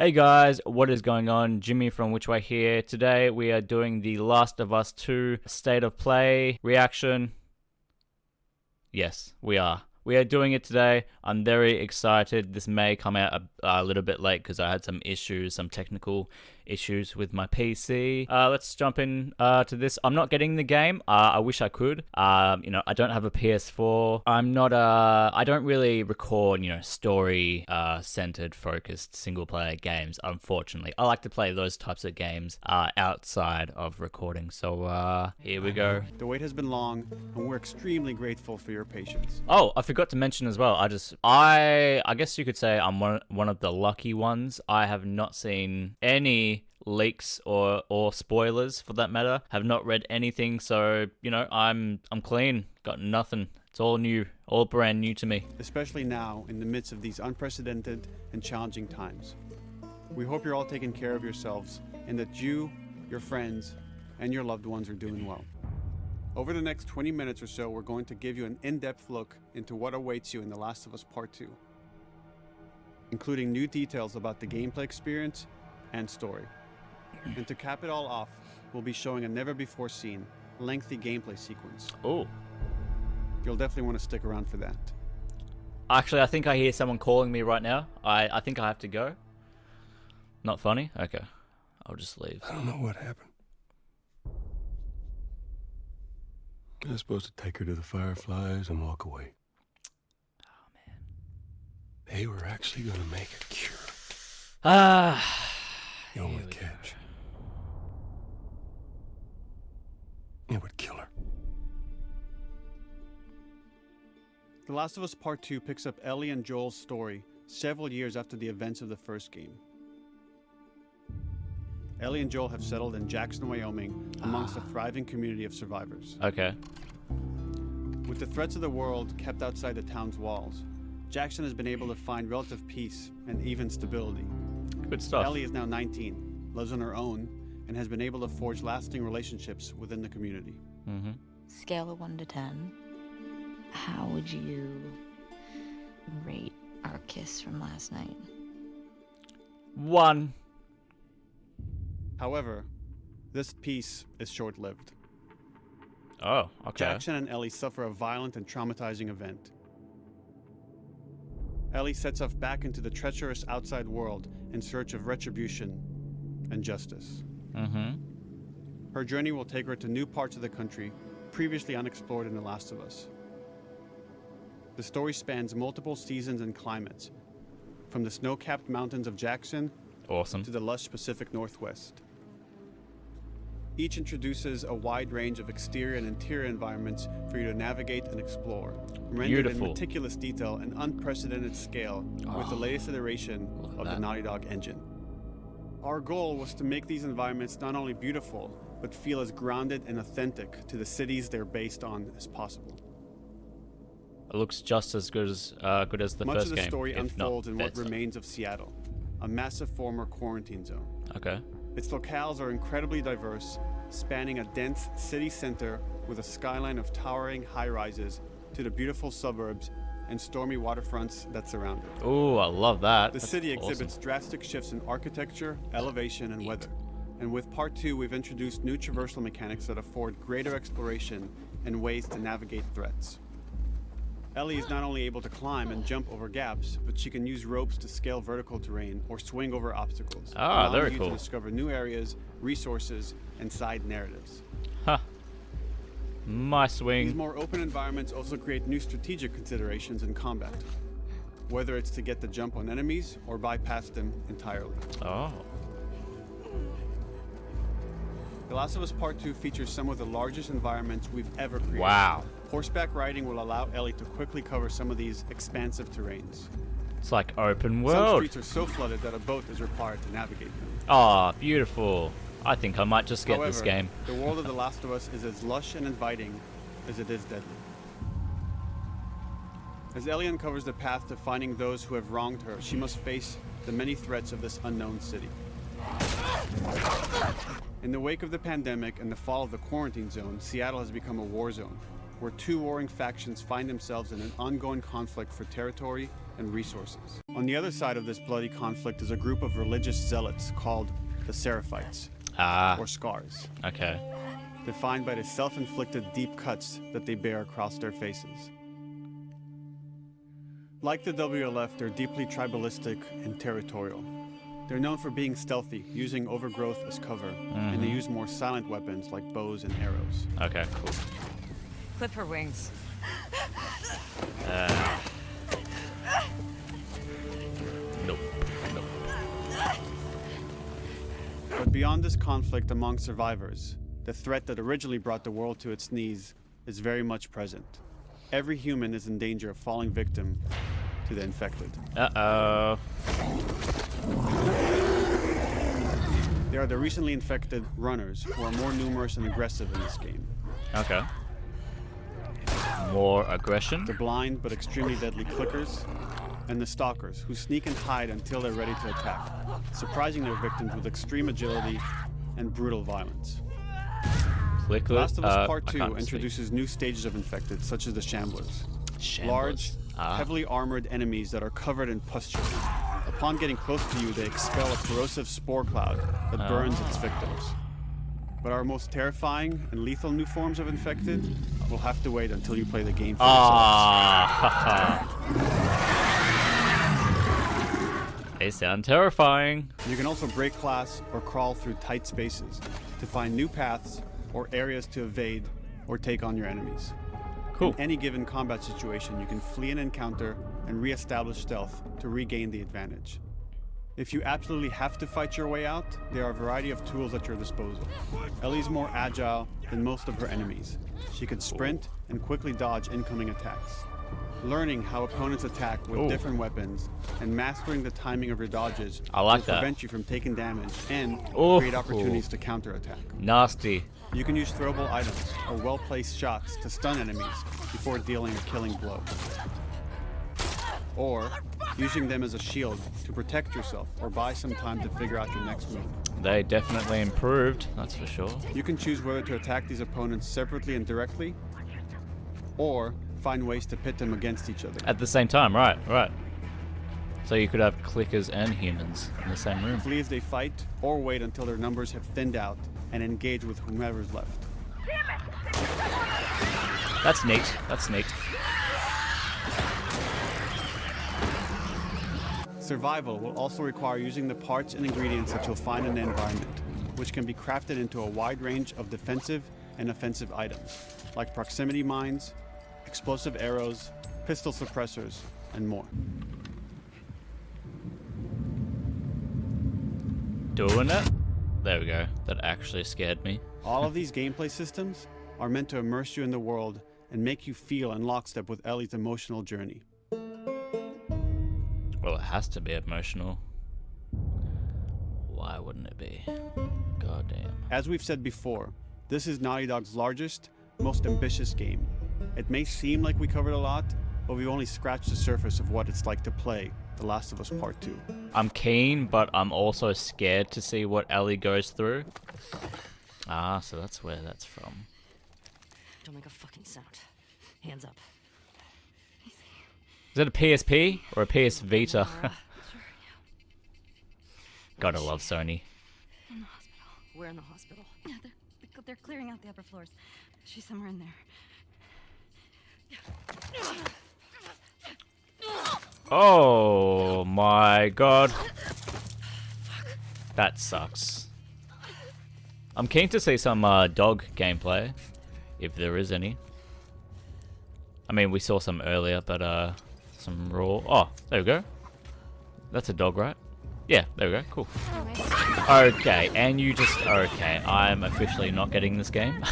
Hey guys, what is going on? Jimmy from WhichWay here. Today we are doing the Last of Us 2 State of Play reaction. Yes, we are. We are doing it today. I'm very excited. This may come out a little bit late because I had some technical issues with my PC. Let's jump in to this. I'm not getting the game. I wish I could. I don't have a PS4. I don't really record, story centered, focused single player games, unfortunately. I like to play those types of games outside of recording. So here we go. The wait has been long, and we're extremely grateful for your patience. Oh, I forgot to mention as well. I guess you could say I'm one of the lucky ones. I have not seen any leaks or spoilers, for that matter. Have not read anything, so I'm clean. Got nothing. It's all new, all brand new to me. Especially now, in the midst of these unprecedented and challenging times. We hope you're all taking care of yourselves, and that you, your friends, and your loved ones are doing well. Over the next 20 minutes or so, we're going to give you an in-depth look into what awaits you in The Last of Us Part 2, including new details about the gameplay experience and story. And to cap it all off, we'll be showing a never-before-seen, lengthy gameplay sequence. Oh. You'll definitely want to stick around for that. Actually, I think I hear someone calling me right now. I think I have to go. Not funny? Okay. I'll just leave. I don't know what happened. I was supposed to take her to the Fireflies and walk away. Oh, man. They were actually going to make a cure. The only catch. It would kill her. The Last of Us Part 2 picks up Ellie and Joel's story several years after the events of the first game. Ellie and Joel have settled in Jackson, Wyoming, amongst a thriving community of survivors. Okay. With the threats of the world kept outside the town's walls, Jackson has been able to find relative peace and even stability. Good stuff. Ellie is now 19, lives on her own, and has been able to forge lasting relationships within the community. Mm-hmm. Scale of 1 to 10, how would you rate our kiss from last night? 1. However, this peace is short-lived. Oh, okay. Jackson and Ellie suffer a violent and traumatizing event. Ellie sets off back into the treacherous outside world in search of retribution and justice. Mm-hmm. Her journey will take her to new parts of the country previously unexplored in The Last of Us. The story spans multiple seasons and climates, from the snow-capped mountains of Jackson Awesome. to the lush Pacific Northwest. Each introduces a wide range of exterior and interior environments for you to navigate and explore, rendered in meticulous detail and unprecedented scale with the latest iteration of the Naughty Dog engine. Our goal was to make these environments not only beautiful, but feel as grounded and authentic to the cities they're based on as possible. It looks just as good as the first game. Much of the story unfolds in what remains of Seattle, a massive former quarantine zone. Okay. Its locales are incredibly diverse, spanning a dense city center with a skyline of towering high-rises to the beautiful suburbs and stormy waterfronts that surround it. Ooh, I love that. The city exhibits drastic shifts in architecture, elevation, and weather. And with Part 2, we've introduced new traversal mechanics that afford greater exploration and ways to navigate threats. Ellie is not only able to climb and jump over gaps, but she can use ropes to scale vertical terrain or swing over obstacles. Very cool. To discover new areas, resources, and side narratives. Huh. My swing. These more open environments also create new strategic considerations in combat, whether it's to get the jump on enemies or bypass them entirely. Oh. The Last of Us Part 2 features some of the largest environments we've ever created. Wow. Horseback riding will allow Ellie to quickly cover some of these expansive terrains. It's like open Some world. streets are so flooded that a boat is required to navigate them. Ah, beautiful. I think I might just get However, this game. The world of The Last of Us is as lush and inviting as it is deadly. As Ellie uncovers the path to finding those who have wronged her, she must face the many threats of this unknown city. In the wake of the pandemic and the fall of the quarantine zone, Seattle has become a war zone, where two warring factions find themselves in an ongoing conflict for territory and resources. On the other side of this bloody conflict is a group of religious zealots called the Seraphites, or Scars, Okay. defined by the self-inflicted deep cuts that they bear across their faces. Like the WLF, they're deeply tribalistic and territorial. They're known for being stealthy, using overgrowth as cover, and they use more silent weapons like bows and arrows. Okay, cool. Clip her wings. Nope. Nope. But beyond this conflict among survivors, the threat that originally brought the world to its knees is very much present. Every human is in danger of falling victim to the infected. Uh-oh. They are the recently infected runners, who are more numerous and aggressive in this game. Okay. More aggression? The blind but extremely deadly clickers, and the stalkers, who sneak and hide until they're ready to attack, surprising their victims with extreme agility and brutal violence. Clickers? Last of Us Part I 2 can't introduces new stages of infected, such as the Shamblers. see. Large, Ah. heavily armored enemies that are covered in pustules. Upon getting close to you, they expel a corrosive spore cloud that burns its victims. But our most terrifying and lethal new forms of infected will have to wait until you play the game for yourselves. Ah. They sound terrifying. You can also break glass or crawl through tight spaces to find new paths or areas to evade or take on your enemies. Cool. In any given combat situation, you can flee an encounter and re-establish stealth to regain the advantage. If you absolutely have to fight your way out, there are a variety of tools at your disposal. Ellie's more agile than most of her enemies. She could sprint and quickly dodge incoming attacks. Learning how opponents attack with different weapons and mastering the timing of your dodges will prevent you from taking damage and create opportunities to counterattack. Nasty. You can use throwable items or well-placed shots to stun enemies before dealing a killing blow. Or using them as a shield to protect yourself or buy some time to figure out your next move. They definitely improved, that's for sure. You can choose whether to attack these opponents separately and directly, or find ways to pit them against each other. At the same time, right. So you could have clickers and humans in the same room. Flee as they fight, or wait until their numbers have thinned out and engage with whomever's left. That's neat. Survival will also require using the parts and ingredients that you'll find in the environment, which can be crafted into a wide range of defensive and offensive items, like proximity mines, explosive arrows, pistol suppressors, and more. Doing it? There we go. That actually scared me. All of these gameplay systems are meant to immerse you in the world and make you feel in lockstep with Ellie's emotional journey. Well, it has to be emotional. Why wouldn't it be? Goddamn. As we've said before, this is Naughty Dog's largest, most ambitious game. It may seem like we covered a lot, but we've only scratched the surface of what it's like to play The Last of Us Part 2. I'm keen, but I'm also scared to see what Ellie goes through. Ah, so that's where that's from. Don't make a fucking sound. Hands up. Is it a PSP or a PS Vita? Sure, yeah. Gotta love Sony. In the hospital. We're in the hospital. Yeah, they're clearing out the upper floors. She's somewhere in there. Oh my god. That sucks. I'm keen to see some dog gameplay, if there is any. I mean, we saw some earlier, but some raw. Oh, there we go. That's a dog, right? Yeah, there we go. Cool. Okay, and you just... Okay, I'm officially not getting this game.